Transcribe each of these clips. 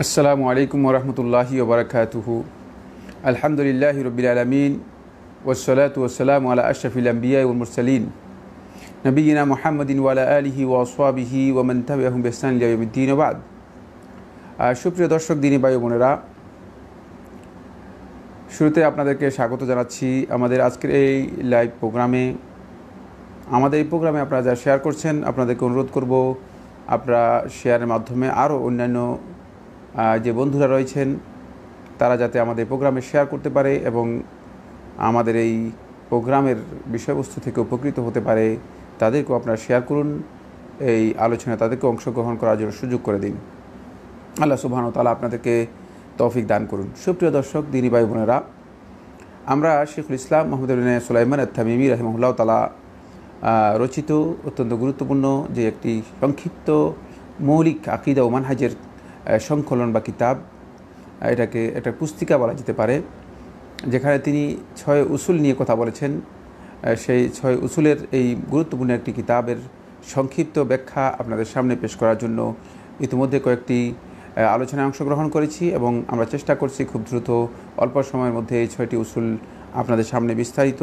আসসালামু আলাইকুম ওরহমতুল্লাহি ওবরাকাতুহু। আলহামদুলিল্লাহি রব্বিল আলামিন ওয়াসসালাতু ওয়াসসালামু আলা আশরাফিল আমবিয়া ওয়াল মুরসালিন নবিয়িনা মুহাম্মাদিন ওয়া আলা আলিহি ওয়া আসহাবিহি ওয়া মান তাবিআহুম বিইহসান ইলা ইয়াউমিদ্দিন ওয়া বা'দ। সুপ্রিয় দর্শক, দিনী ভাই বোনেরা, শুরুতে আপনাদেরকে স্বাগত জানাচ্ছি আমাদের আজকের এই লাইভ প্রোগ্রামে। আমাদের এই প্রোগ্রামে আপনারা যা শেয়ার করছেন, আপনাদেরকে অনুরোধ করব আপনারা শেয়ারের মাধ্যমে আরও অন্যান্য যে বন্ধুরা রয়েছেন তারা যাতে আমাদের প্রোগ্রামে শেয়ার করতে পারে এবং আমাদের এই প্রোগ্রামের বিষয়বস্তু থেকে উপকৃত হতে পারে, তাদেরকেও আপনারা শেয়ার করুন। এই আলোচনায় তাদেরকে অংশগ্রহণ করার জন্য সুযোগ করে দিন। আল্লাহ সুবহানাহু ওয়া তাআলা আপনাদেরকে তৌফিক দান করুন। সুপ্রিয় দর্শক, দিনী ভাই বোনেরা, আমরা শেখুল ইসলাম মুহাম্মদ ইবনে সুলাইমান আত-তামিমি রাহিমাহুল্লাহ তাআলা রচিত অত্যন্ত গুরুত্বপূর্ণ যে একটি সংক্ষিপ্ত মৌলিক আকীদা ও মানহাজের সংকলন বা কিতাব, এটাকে একটা পুস্তিকা বলা যেতে পারে, যেখানে তিনি 6 উসুল নিয়ে কথা বলেছেন। সেই 6 উসুলের এই গুরুত্বপূর্ণ একটি কিতাবের সংক্ষিপ্ত ব্যাখ্যা আপনাদের সামনে পেশ করার জন্য ইতিমধ্যে কয়েকটি আলোচনায় অংশগ্রহণ করেছি এবং আমরা চেষ্টা করছি খুব দ্রুত অল্প সময়ের মধ্যে এই 6টি উসুল আপনাদের সামনে বিস্তারিত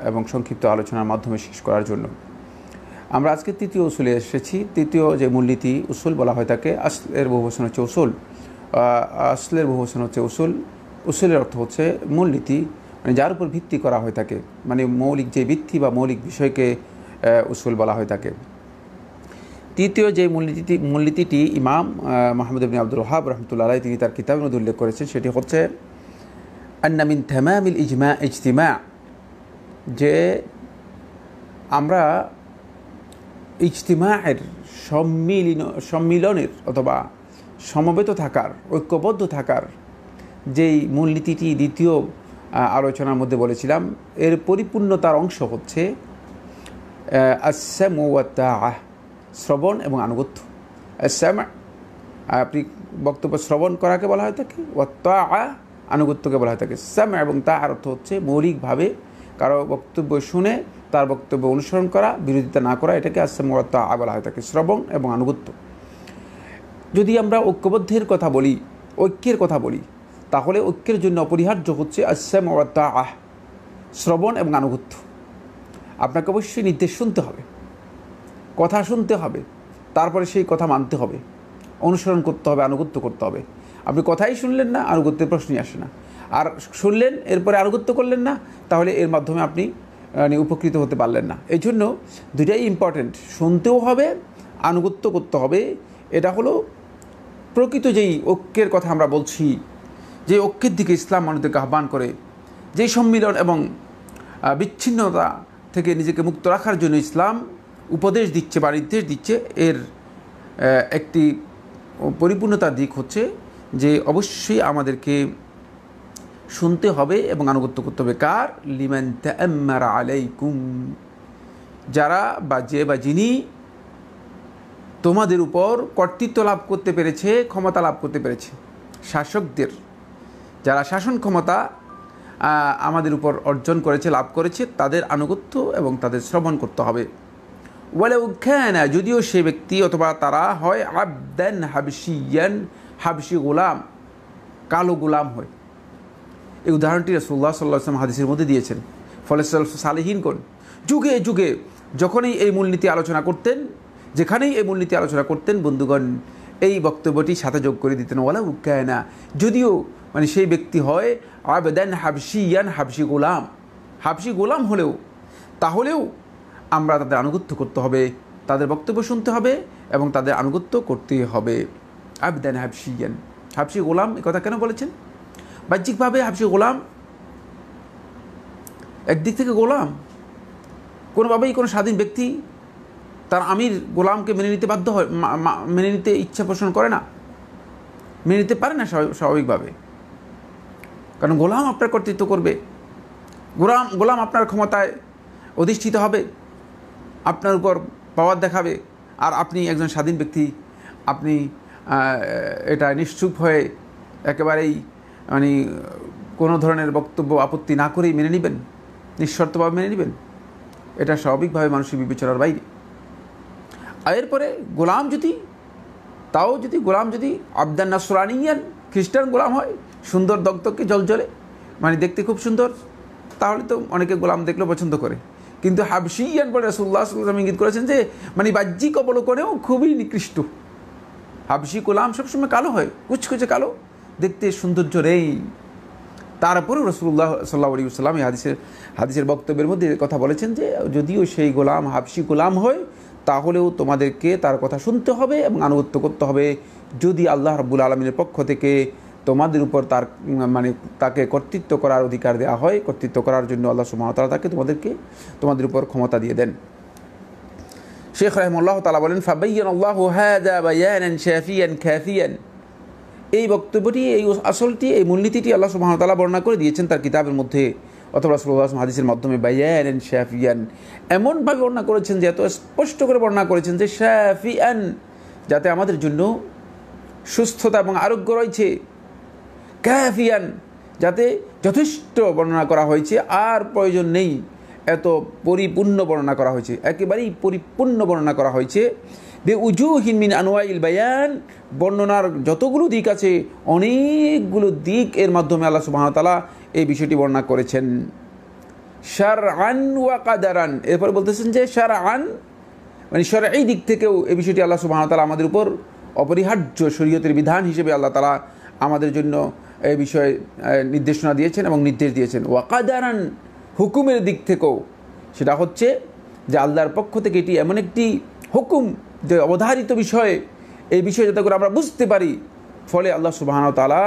এবং সংক্ষিপ্ত আলোচনার মাধ্যমে শেষ করার জন্য। আমরা আজকে তৃতীয় উসুলে এসেছি। তৃতীয় যে মূলনীতি উসুল বলা হয় তাকে আসলের বহুবচন হচ্ছে উসুল। আসলের বহুবচন হচ্ছে উসুল। উসুলের অর্থ হচ্ছে মূলনীতি, মানে যার উপর ভিত্তি করা হয় থাকে, মানে মৌলিক যে ভিত্তি বা মৌলিক বিষয়কে উসুল বলা হয় থাকে। তৃতীয় যে মূলনীতিটি ইমাম মুহাম্মদ ইবনে আব্দুল ওয়াহ্হাব রাহমাতুল্লাহ আলাইহি তিনি তার কিতাবের মধ্যে উল্লেখ করেছেন, সেটি হচ্ছে আন্না মিন তামামিল ইজতিমা, যে আমরা ইজতিমায়ের সম্মিলনের অথবা সমবেত থাকার, ঐক্যবদ্ধ থাকার যেই মূলনীতিটি দ্বিতীয় আলোচনার মধ্যে বলেছিলাম, এর পরিপূর্ণতার অংশ হচ্ছে আস-সামউ ওয়াত তাআহ, শ্রবণ এবং আনুগত্য। আস-সামউ, আপনি বক্তব্য শ্রবণ করাকে বলা হয় থাকে, ওয়াত তাআহ, আনুগত্যকে বলা হয় থাকে। সামউ এবং তাআর অর্থ হচ্ছে মৌলিকভাবে কারো বক্তব্য শুনে তার বক্তব্য অনুসরণ করা, বিরোধিতা না করা, এটাকে আস-সামউ ওয়াত তাআহ বলা হয় থাকে, শ্রবণ এবং আনুগত্য। যদি আমরা ঐক্যবদ্ধের কথা বলি, ঐক্যের কথা বলি, তাহলে ঐক্যের জন্য অপরিহার্য হচ্ছে আস-সামউ ওয়াত তাআহ, শ্রবণ এবং আনুগত্য। আপনাকে অবশ্যই নির্দেশ শুনতে হবে, কথা শুনতে হবে, তারপরে সেই কথা মানতে হবে, অনুসরণ করতে হবে, আনুগত্য করতে হবে। আপনি কথাই শুনলেন না, আনুগত্যের প্রশ্নই আসে না। আর শুনলেন এরপরে আনুগত্য করলেন না, তাহলে এর মাধ্যমে আপনি উপকৃত হতে পারলেন না। এই জন্য দুইটাই ইম্পর্টেন্ট, শুনতেও হবে, আনুগত্য করতে হবে। এটা হলো প্রকৃত যেই ঐক্যের কথা আমরা বলছি, যে ঐক্যের দিকে ইসলাম মানুষদেরকে আহ্বান করে, যেই সম্মিলন এবং বিচ্ছিন্নতা থেকে নিজেকে মুক্ত রাখার জন্য ইসলাম উপদেশ দিচ্ছে বা নির্দেশ দিচ্ছে, এর একটি পরিপূর্ণতার দিক হচ্ছে যে অবশ্যই আমাদেরকে শুনতে হবে এবং আনুগত্য করতে হবে। কার? লিমান তাআম্মারা আলাইকুম, যারা বা যে বা যিনি তোমাদের উপর কর্তৃত্ব লাভ করতে পেরেছে, ক্ষমতা লাভ করতে পেরেছে, শাসকদের যারা শাসন ক্ষমতা আমাদের উপর অর্জন করেছে, লাভ করেছে, তাদের আনুগত্য এবং তাদের শ্রবণ করতে হবে। ওয়ালাউ কানা, যদিও সে ব্যক্তি অথবা তারা হয় আবদান হাবশিয়ান, হাবশি গোলাম, কালো গোলাম হয়। এই উদাহরণটি রাসূলুল্লাহ সাল্লাল্লাহু আলাইহি ওয়াসাল্লাম হাদিসের মধ্যে দিয়েছেন। ফলে সালেহীনগণ যুগে যুগে যখনই এই মূলনীতি আলোচনা করতেন, যেখানেই এই মূলনীতি আলোচনা করতেন, বন্ধুগণ এই বক্তব্যটি সাথে যোগ করে দিতেন, ওয়ালাউ কানা, যদিও মানে সেই ব্যক্তি হয় আবদান হাবশিয়ান, হাবশি গোলাম, হাবশি গোলাম হলেও, তাহলেও আমরা তাদের আনুগত্য করতে হবে, তাদের বক্তব্য শুনতে হবে এবং তাদের আনুগত্য করতে হবে। আবদান হাবশিয়ান, হাবশি গোলাম, এ কথা কেন বলেছেন? বাহ্যিকভাবে হাবশি গোলাম, একদিক থেকে গোলাম, কোনোভাবেই কোনো স্বাধীন ব্যক্তি তার আমির গোলামকে মেনে নিতে বাধ্য হয়, মেনে নিতে ইচ্ছা পোষণ করে না, মেনে নিতে পারে না স্বাভাবিকভাবে। কারণ গোলাম আপনার কর্তৃত্ব করবে, গোলাম আপনার ক্ষমতায় অধিষ্ঠিত হবে, আপনার উপর পাওয়ার দেখাবে, আর আপনি একজন স্বাধীন ব্যক্তি, আপনি এটা নিশ্চুপ হয়ে একেবারেই মানে কোনো ধরনের বক্তব্য আপত্তি না করেই মেনে নেবেন, নিঃশর্তভাবে মেনে নেবেন, এটা স্বাভাবিকভাবে মানুষের বিবেচনার বাইরে। আর এরপরে গোলাম যদি তাও যদি গোলাম যদি আবদান নাসরানিয়ান খ্রিস্টান গোলাম হয়, সুন্দর দগদগে জলজলে, মানে দেখতে খুব সুন্দর, তাহলে তো অনেকে গোলাম দেখলেও পছন্দ করে। কিন্তু হাবশিয়ান বলে রাসূলুল্লাহ সাল্লাল্লাহু আলাইহি ওয়াসাল্লাম ইঙ্গিত করেছেন যে মানে বাহ্যিক অবলোকনেও খুবই নিকৃষ্ট। হাবশি গোলাম সবসময় কালো হয়, কুচকুচে কালো, দেখতে সৌন্দর্য নেই। তারপরেও রাসূলুল্লাহ সাল্লাল্লাহু আলাইহি ওয়াসাল্লাম এই হাদিসের বক্তব্যের মধ্যে কথা বলেছেন যে যদিও সেই গোলাম হাবশি গোলাম হয়, তাহলেও তোমাদেরকে তার কথা শুনতে হবে এবং আনুগত্য করতে হবে, যদি আল্লাহ রাব্বুল আলামিনের পক্ষ থেকে তোমাদের উপর তার মানে তাকে কর্তৃত্ব করার অধিকার দেওয়া হয়, কর্তৃত্ব করার জন্য আল্লাহ সুবহানাহু ওয়া তাআলা তাকে তোমাদের উপর ক্ষমতা দিয়ে দেন। শেখ রাহিমাহুল্লাহ তাআলা বলেন, ফাবায়্যানাল্লাহু হাযা বায়ানান শাফিয়ান কাফিয়ান। এই বক্তব্যটি, এই আসলটি, এই মূলনীতিটি আল্লাহ সুবহানাহু ওয়া তাআলা বর্ণনা করে দিয়েছেন তার কিতাবের মধ্যে, অথবা রাসূলুল্লাহ সাল্লাল্লাহু আলাইহি ওয়াসাল্লাম হাদিসের মাধ্যমে বায়ানান শাফিয়ান, এমনভাবে বর্ণনা করেছেন যে এত স্পষ্ট করে বর্ণনা করেছেন যে শাফিয়ান, যাতে আমাদের জন্য সুস্থতা এবং আরোগ্য রয়েছে, কাফিয়ান, যাতে যথেষ্ট বর্ণনা করা হয়েছে, আর প্রয়োজন নেই, এত পরিপূর্ণ বর্ণনা করা হয়েছে, একেবারেই পরিপূর্ণ বর্ণনা করা হয়েছে। বে উজুহিন মিন আনওয়াইল বায়ান, বর্ণনার যতগুলো দিক আছে অনেকগুলো দিক এর মাধ্যমে আল্লাহ সুবহানাহু ওয়া তাআলা এই বিষয়টি বর্ণনা করেছেন। শারআন ওয়া কাদারান, এরপর বলতেছেন যে শারআন মানে শরঈ দিক থেকেও এই বিষয়টি আল্লাহ সুবহানাহু ওয়া তাআলা আমাদের উপর অপরিহার্য শরীয়তের বিধান হিসেবে আল্লাহ তাআলা আমাদের জন্য এই বিষয়ে নির্দেশনা দিয়েছেন এবং নির্দেশ দিয়েছেন। ওয়া কাদারান, হুকুমের দিক থেকেও সেটা হচ্ছে যে আল্লাহর পক্ষ থেকে এটি এমন একটি হুকুম যে অবধারিত বিষয়ে, এই বিষয়ে যাতে করে আমরা বুঝতে পারি, ফলে আল্লাহ সুবহানাহু ওয়া তাআলা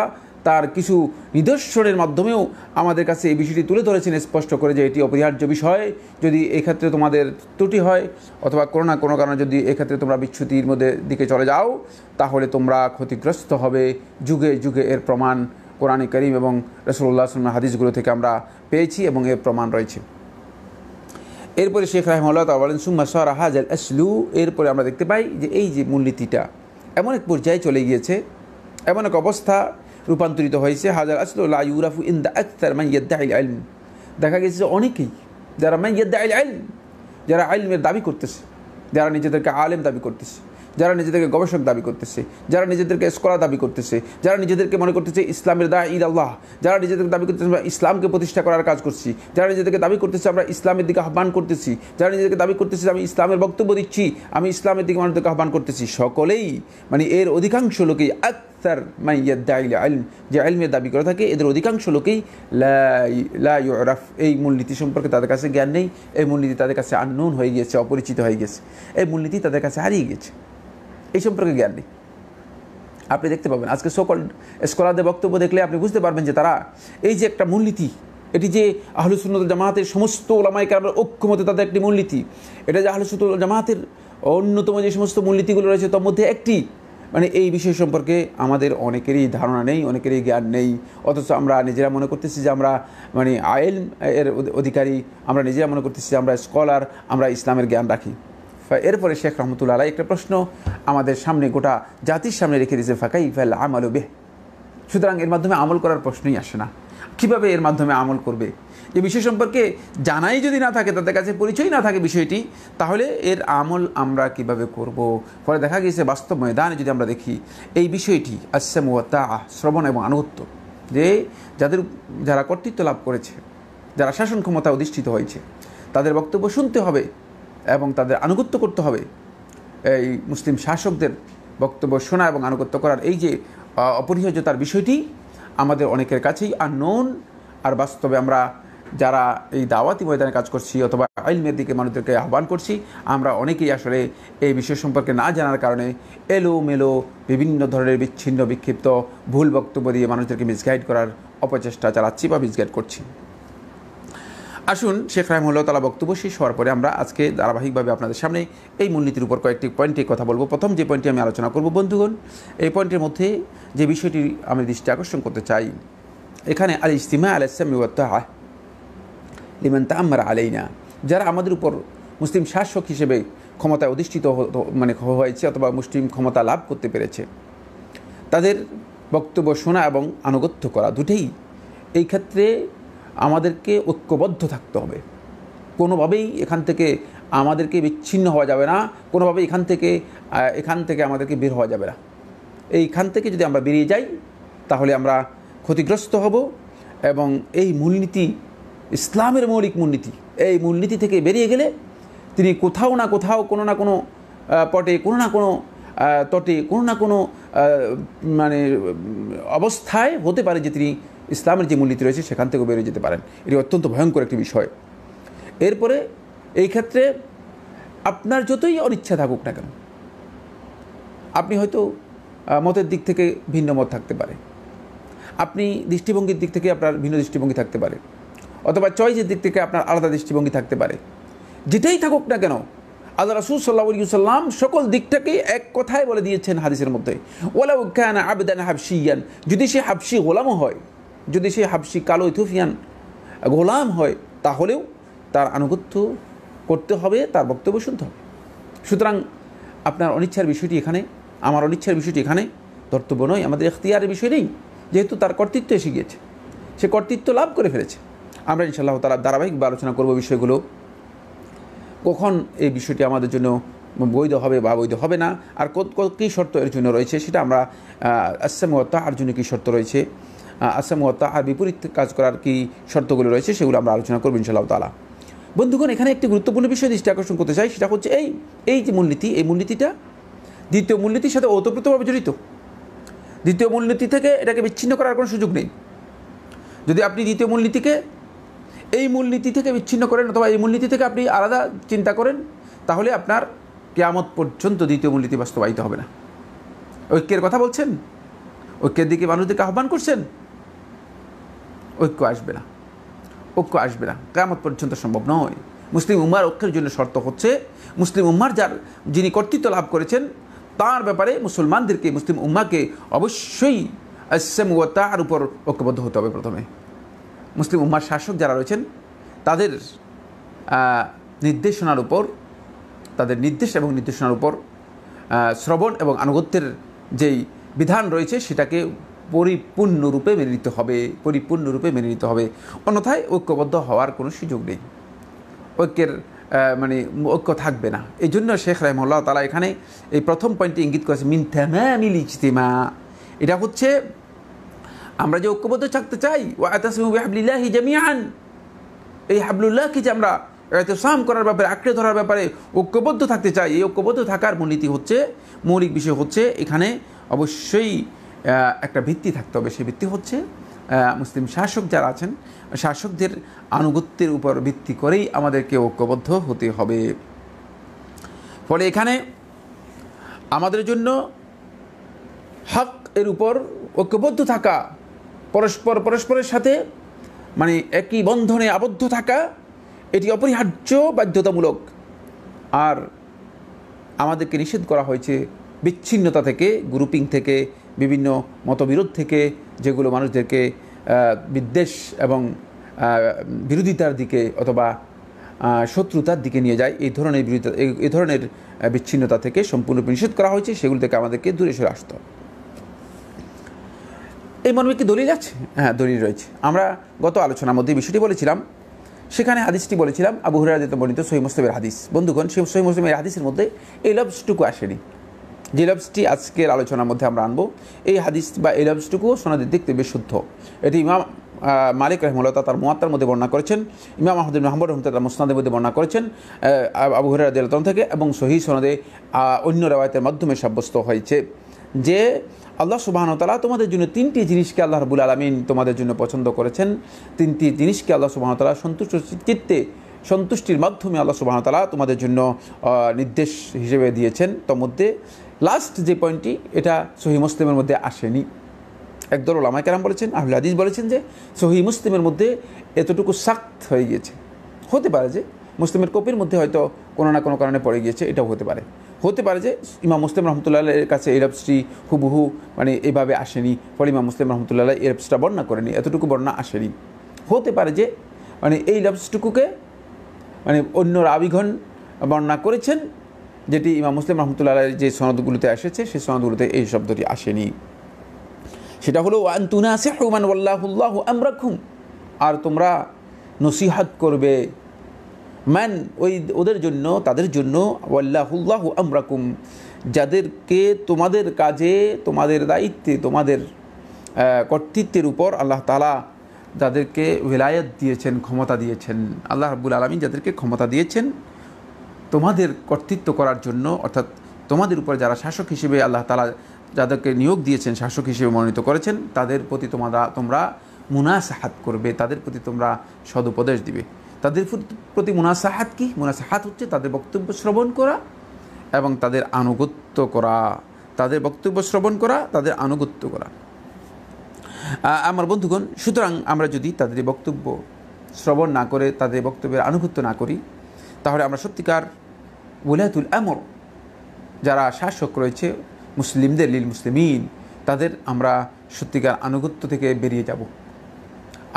তার কিছু নিদর্শনের মাধ্যমেও আমাদের কাছে এই বিষয়টি তুলে ধরেছেন স্পষ্ট করে যে এটি অপরিহার্য বিষয়। যদি এক্ষেত্রে তোমাদের ত্রুটি হয় অথবা কোনো না কোনো কারণে যদি এক্ষেত্রে তোমরা বিচ্যুতির দিকে চলে যাও, তাহলে তোমরা ক্ষতিগ্রস্ত হবে। যুগে যুগে এর প্রমাণ কোরআনে কারীম এবং রাসূলুল্লাহ সাল্লাল্লাহু আলাইহি ওয়াসাল্লামের হাদিসগুলো থেকে আমরা পেয়েছি এবং এর প্রমাণ রয়েছে। এরপরে শেখ রাহিমাহুল্লাহ তাআলা বলেন, সুম্মা সারা হাযাল আসলু, এরপরে আমরা দেখতে পাই যে এই যে মূলনীতিটা এমন এক পর্যায়ে চলে গিয়েছে, এমন এক অবস্থা রূপান্তরিত হয়েছে। হাযাল আসলু লা ইউরাফু ইনদা আকতার মান ইয়াদদাইল ইলম, দেখা গেছে যে অনেকেই যারা মান ইয়াদদাইল ইলম, যারা ইলমের দাবি করতেছে, যারা নিজেদেরকে আলেম দাবি করতেছে, যারা নিজেদেরকে গবেষক দাবি করতেছে, যারা নিজেদেরকে স্কলার দাবি করতেছে, যারা নিজেদেরকে মনে করতেছে ইসলামের দাঈ আল্লাহ, যারা নিজেদেরকে দাবি করতেছে আমরা ইসলামকে প্রতিষ্ঠা করার কাজ করছি, যারা নিজেদেরকে দাবি করতেছে আমরা ইসলামের দিকে আহ্বান করতেছি, যারা নিজেদেরকে দাবি করতেছে আমি ইসলামের বক্তব্য দিচ্ছি, আমি ইসলামের দিকে মানুষদেরকে আহ্বান করতেছি, সকলেই মানে এর অধিকাংশ লোকেই আকতার মান ইয়াদদাইল ইলম, যে ইলমের দাবি করে থাকে, এদের অধিকাংশ লোকেই লা ইউরাফ, এই মূলনীতি সম্পর্কে তাদের কাছে জ্ঞান নেই, এই মূলনীতি তাদের কাছে আননোন হয়ে গিয়েছে, অপরিচিত হয়ে গেছে, এই মূলনীতি তাদের কাছে হারিয়ে গেছে, এই সম্পর্কে জ্ঞান নেই। আপনি দেখতে পাবেন আজকে সকল স্কলারদের বক্তব্য দেখলে আপনি বুঝতে পারবেন যে তারা এই যে একটা মূলনীতি, এটি যে আহলুস সুন্নাত ওয়াল জামাতের সমস্ত উলামায়ে কেরামের ঐক্যমতে তাদের একটি মূলনীতি, এটা যে আহলুস সুন্নাত ওয়াল জামাতের অন্যতম যে সমস্ত মূলনীতিগুলো রয়েছে তার মধ্যে একটি, মানে এই বিষয় সম্পর্কে আমাদের অনেকেরই ধারণা নেই, অনেকেরই জ্ঞান নেই, অথচ আমরা নিজেরা মনে করতেছি যে আমরা মানে ইলম এর অধিকারী, আমরা নিজেরা মনে করতেছি যে আমরা স্কলার, আমরা ইসলামের জ্ঞান রাখি। এরপরে শেখ রহমতুল্লাহ আলাইহি একটা প্রশ্ন আমাদের সামনে, গোটা জাতির সামনে রেখে দিয়েছে, ফাকাইফাল আমালু বিহ, সুতরাং এর মাধ্যমে আমল করার প্রশ্নই আসে না। কীভাবে এর মাধ্যমে আমল করবে, যে বিষয় সম্পর্কে জানাই যদি না থাকে, তাদের কাছে পরিচয় না থাকে বিষয়টি, তাহলে এর আমল আমরা কিভাবে করব? ফলে দেখা গিয়েছে বাস্তব ময়দানে যদি আমরা দেখি এই বিষয়টি আসসামু ওয়া তাআ, শ্রবণ এবং আনুগত্য, যে যারা কর্তৃত্ব লাভ করেছে, যারা শাসন ক্ষমতা অধিষ্ঠিত হয়েছে, তাদের বক্তব্য শুনতে হবে এবং তাদের আনুগত্য করতে হবে। এই মুসলিম শাসকদের বক্তব্য শোনা এবং আনুগত্য করার এই যে অপরিহার্যতার বিষয়টি আমাদের অনেকের কাছেই আননোন। আর বাস্তবে আমরা যারা এই দাওয়াতি ময়দানে কাজ করছি অথবা ইলমের দিকে মানুষদেরকে আহ্বান করছি, আমরা অনেকেই আসলে এই বিষয় সম্পর্কে না জানার কারণে এলোমেলো বিভিন্ন ধরনের বিচ্ছিন্ন বিক্ষিপ্ত ভুল বক্তব্য দিয়ে মানুষদেরকে মিসগাইড করার অপচেষ্টা চালাচ্ছি বা মিসগাইড করছি। আসুন শেখ রাহিমাহুল্লাহ তাআলা বক্তব্য শেষ হওয়ার পরে আমরা আজকে ধারাবাহিকভাবে আপনাদের সামনে এই মূলনীতির উপর কয়েকটি পয়েন্টে কথা বলবো। প্রথম যে পয়েন্টটি আমি আলোচনা করব বন্ধুগণ, এই পয়েন্টের মধ্যে যে বিষয়টি আমি দৃষ্টি আকর্ষণ করতে চাই, এখানে আল ইজতিমা আলা সামি ওয়া তাআ লিমান তাআম্মারা আলাইনা, যারা আমাদের উপর মুসলিম শাসক হিসেবে ক্ষমতায় অধিষ্ঠিত মানে হয়েছে অথবা মুসলিম ক্ষমতা লাভ করতে পেরেছে, তাদের বক্তব্য শোনা এবং আনুগত্য করা দুটেই, এই ক্ষেত্রে আমাদেরকে ঐক্যবদ্ধ থাকতে হবে। কোনোভাবেই এখান থেকে আমাদেরকে বিচ্ছিন্ন হওয়া যাবে না, কোনোভাবেই এখান থেকে আমাদেরকে বের হওয়া যাবে না। এইখান থেকে যদি আমরা বেরিয়ে যাই তাহলে আমরা ক্ষতিগ্রস্ত হব এবং এই মূলনীতি ইসলামের মৌলিক মূলনীতি, এই মূলনীতি থেকে বেরিয়ে গেলে তিনি কোথাও না কোথাও কোনো না কোনো পটে কোনো না কোনো তটে কোনো না কোনো মানে অবস্থায় হতে পারে যে তিনি ইসলামের যে মূলনীতি রয়েছে সেখান থেকেও বেরিয়ে যেতে পারেন। এটি অত্যন্ত ভয়ঙ্কর একটি বিষয়। এরপরে এই ক্ষেত্রে আপনার যতই অনিচ্ছা থাকুক না কেন, আপনি হয়তো মতের দিক থেকে ভিন্ন মত থাকতে পারে, আপনি দৃষ্টিভঙ্গির দিক থেকে আপনার ভিন্ন দৃষ্টিভঙ্গি থাকতে পারে, অথবা চয়েসের দিক থেকে আপনার আলাদা দৃষ্টিভঙ্গি থাকতে পারে, যেটাই থাকুক না কেন আল্লাহ রাসূল সাল্লাল্লাহু আলাইহি ওয়াসাল্লাম সকল দিকটাকেই এক কথায় বলে দিয়েছেন হাদিসের মধ্যে, ওয়ালাউ কানা আবদান হাবশিয়ান, যদি সে হাবশি গোলামও হয়, যদি সে হাবশি কালো ইথিওপিয়ান গোলাম হয়, তাহলেও তার আনুগত্য করতে হবে, তার বক্তব্য শুনতে হবে। সুতরাং আপনার অনিচ্ছার বিষয়টি এখানে, আমার অনিচ্ছার বিষয়টি এখানে ধর্তব্য নয়, আমাদের এখতিয়ারের বিষয় নেই, যেহেতু তার কর্তৃত্ব এসে গিয়েছে, সে কর্তৃত্ব লাভ করে ফেলেছে। আমরা ইনশাআল্লাহ তাআলা ধারাবাহিকভাবে আলোচনা করব বিষয়গুলো, কখন এই বিষয়টি আমাদের জন্য বৈধ হবে বা বৈধ হবে না, আর কী শর্ত এর জন্য রয়েছে সেটা আমরা আসসামু ওয়া তাআর জন্য কী শর্ত রয়েছে, আসসামু ওয়া তাআর বিপরীত কাজ করার কী শর্তগুলো রয়েছে সেগুলো আমরা আলোচনা করব ইনশাআল্লাহ তাআলা। বন্ধুগণ, এখানে একটি গুরুত্বপূর্ণ বিষয় দৃষ্টি আকর্ষণ করতে চাই, সেটা হচ্ছে এই যে মূলনীতি, এই মূলনীতিটা দ্বিতীয় মূলনীতির সাথে ওতপ্রোতভাবে জড়িত। দ্বিতীয় মূলনীতি থেকে এটাকে বিচ্ছিন্ন করার কোনো সুযোগ নেই। যদি আপনি দ্বিতীয় মূলনীতিকে এই মূলনীতি থেকে বিচ্ছিন্ন করেন অথবা এই মূলনীতি থেকে আপনি আলাদা চিন্তা করেন, তাহলে আপনার কিয়ামত পর্যন্ত দ্বিতীয় মূলনীতি বাস্তবায়িত হবে না। ঐক্যের কথা বলছেন, ঐক্যের দিকে মানুষদেরকে আহ্বান করছেন, ঐক্য আসবে না, ঐক্য আসবে না, কিয়ামত পর্যন্ত সম্ভব নয়। মুসলিম উম্মার ঐক্যের জন্য শর্ত হচ্ছে মুসলিম উম্মার যিনি কর্তৃত্ব লাভ করেছেন তার ব্যাপারে মুসলমানদেরকে, মুসলিম উম্মাকে অবশ্যই আসসামু ওয়া তাআর উপর ঐক্যবদ্ধ হতে হবে। প্রথমে মুসলিম উম্মার শাসক যারা রয়েছেন তাদের নির্দেশনার উপর, তাদের নির্দেশ এবং নির্দেশনার উপর শ্রবণ এবং আনুগত্যের যেই বিধান রয়েছে সেটাকে পরিপূর্ণরূপে মেনে নিতে হবে, পরিপূর্ণরূপে মেনে নিতে হবে, অন্যথায় ঐক্যবদ্ধ হওয়ার কোনো সুযোগ নেই, ঐক্যের ঐক্য থাকবে না। এই জন্য শেখ রাহিমাহুল্লাহ তাআলা এখানে এই প্রথম পয়েন্টে ইঙ্গিত করেছে মিন তামামিল ইজতিমা, এটা হচ্ছে আমরা যে ঐক্যবদ্ধ থাকতে চাই, ওয়াতাসিমু বিহাবলিল্লাহি জামিআন, এই হাবলুল্লাহকে যে আমরা ইতিসাম করার ব্যাপারে, আঁকড়ে ধরার ব্যাপারে ঐক্যবদ্ধ থাকতে চাই, এই ঐক্যবদ্ধ থাকার মূলনীতি হচ্ছে, মৌলিক বিষয় হচ্ছে এখানে অবশ্যই একটা ভিত্তি থাকতে হবে। সেই ভিত্তি হচ্ছে মুসলিম শাসক যারা আছেন, শাসকদের আনুগত্যের উপর ভিত্তি করেই আমাদেরকে ঐক্যবদ্ধ হতে হবে। ফলে এখানে আমাদের জন্য হক এর উপর ঐক্যবদ্ধ থাকা, পরস্পরের সাথে একই বন্ধনে আবদ্ধ থাকা, এটি অপরিহার্য, বাধ্যতামূলক। আর আমাদেরকে নিষেধ করা হয়েছে বিচ্ছিন্নতা থেকে, গ্রুপিং থেকে, বিভিন্ন মতবিরোধ থেকে, যেগুলো মানুষদেরকে বিদ্বেষ এবং বিরোধিতার দিকে অথবা শত্রুতার দিকে নিয়ে যায়। এই ধরনের বিচ্ছিন্নতা থেকে সম্পূর্ণ নিষেধ করা হয়েছে, সেগুলো থেকে আমাদেরকে দূরে সরে আসতে হবে। এই মর্মে কি দলিল আছে? হ্যাঁ, দলিল রয়েছে। আমরা গত আলোচনার মধ্যে বিষয়টি বলেছিলাম, সেখানে হাদিসটি বলেছিলাম আবু হুরায়রা রাদিয়াল্লাহু আনহু বর্ণিত সহিহ মুসলিমের হাদিস। বন্ধুগণ, সেই সহিহ মুসলিমের হাদিসের মধ্যে এই লফজটুকু আসেনি, যে লফজটি আজকের আলোচনার মধ্যে আমরা আনবো। এই হাদিস বা এই লফজটুকু সনদের দিক থেকে বিশুদ্ধ। এটি ইমাম মালিক রাহিমাহুল্লাহ তার মুয়াত্তার মধ্যে বর্ণনা করেছেন, ইমাম আহমদ ইবনে হাম্বল রাহিমাহুল্লাহ মুসনাদের মধ্যে বর্ণনা করেছেন আবু হুরায়রা রাদিয়াল্লাহু আনহু থেকে, এবং সহিহ সনদে অন্য রওয়ায়াতের মাধ্যমে সাব্যস্ত হয়েছে যে আল্লাহ সুবহানাহু ওয়া তাআলা তোমাদের জন্য তিনটি জিনিসকে আল্লাহ রাব্বুল আলামিন তোমাদের জন্য পছন্দ করেছেন। তিনটি জিনিসকে আল্লাহ সুবহানাহু ওয়া তাআলা সন্তুষ্টির মাধ্যমে আল্লাহ সুবহানাহু ওয়া তাআলা তোমাদের জন্য নির্দেশ হিসেবে দিয়েছেন। তার মধ্যে লাস্ট যে পয়েন্টটি, এটা সহিহ মুসলিমের মধ্যে আসেনি। একদল উলামায়ে কেরাম বলেছেন, আহলে হাদিস বলেছেন যে সহিহ মুসলিমের মধ্যে এতটুকু সাক্ত হয়ে গিয়েছে। হতে পারে যে মুসলিমের কপির মধ্যে হয়তো কোনো না কোনো কারণে পড়ে গিয়েছে, এটাও হতে পারে। হতে পারে যে ইমাম মুসলিম রহমতুল্লাহ এর কাছে এই লফজটি হুবহু এভাবে আসেনি, ফলে ইমাম মুসলিম রহমতুল্লাহ এই লফজটা বর্ণনা করেনি, এতটুকু বর্ণনা আসেনি। হতে পারে যে এই লফজটুকুকে অন্য রাবীগণ বর্ণনা করেছেন, যেটি ইমাম মুসলিম রহমতুল্লাহ যে সনদগুলোতে এসেছে সেই সনদগুলোতে এই শব্দটি আসেনি। সেটা হলো ওয়ান তুনাসিহু মান ওয়াল্লাহুল্লাহু আমরাকুম, আর তোমরা নসিহত করবে মান ওদের জন্য, তাদের জন্য, ওয়াল্লাহুল্লাহু আমরাকুম, যাদেরকে তোমাদের কাজে, তোমাদের দায়িত্বে, তোমাদের কর্তৃত্বের উপর আল্লাহ তাআলা যাদেরকে ওয়ালায়াত দিয়েছেন, ক্ষমতা দিয়েছেন, আল্লাহ রাব্বুল আলামিন যাদেরকে ক্ষমতা দিয়েছেন তোমাদের কর্তৃত্ব করার জন্য, অর্থাৎ তোমাদের উপর যারা শাসক হিসেবে আল্লাহ তাআলা যাদেরকে নিয়োগ দিয়েছেন, শাসক হিসেবে মনোনীত করেছেন, তাদের প্রতি তোমরা মুনাসাহাত করবে, তাদের প্রতি তোমরা সদুপদেশ দিবে। তাদের প্রতি মুনাসাহাত কি? মুনাসাহাত হচ্ছে তাদের বক্তব্য শ্রবণ করা এবং তাদের আনুগত্য করা, তাদের বক্তব্য শ্রবণ করা, তাদের আনুগত্য করা। আমার বন্ধুগণ, সুতরাং আমরা যদি তাদের বক্তব্য শ্রবণ না করে, তাদের বক্তব্যের আনুগত্য না করি, তাহলে আমরা সত্যিকার ওলায়াতুল আমর যারা শাসক রয়েছে মুসলিমদের, লিল মুসলিমিন, তাদের আমরা সত্যিকার আনুগত্য থেকে বেরিয়ে যাব,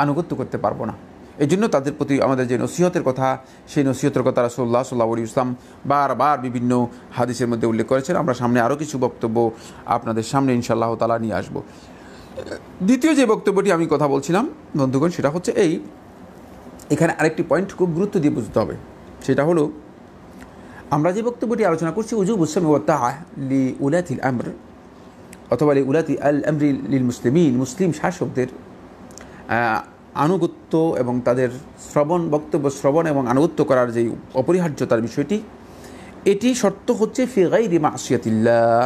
আনুগত্য করতে পারবো না। এই জন্য তাদের প্রতি আমাদের যে নসিহতের কথা, সেই নসিহতের কথা রাসূলুল্লাহ সাল্লাল্লাহু আলাইহি ওয়াসাল্লাম বারবার বিভিন্ন হাদিসের মধ্যে উল্লেখ করেছেন। আমরা সামনে আরও কিছু বক্তব্য আপনাদের সামনে ইনশাআল্লাহ তাআলা নিয়ে আসব। দ্বিতীয় যে বক্তব্যটি আমি কথা বলছিলাম বন্ধুগণ, সেটা হচ্ছে এখানে আরেকটি পয়েন্ট খুব গুরুত্ব দিয়ে বুঝতে হবে। সেটা হলো, আমরা যে বক্তব্যটি আলোচনা করছি উজুবুস সাম'i ওয়াত তাআ লি উলাতিল আমর অথবা লি উলাতি আল আমরি লিল মুসলিমিন, মুসলিম শাসকদের আনুগত্য এবং তাদের বক্তব্য শ্রবণ এবং আনুগত্য করার যে অপরিহার্যতার বিষয়টি, এটি শর্ত হচ্ছে ফি গায়রি মাসিয়াতিল্লাহ,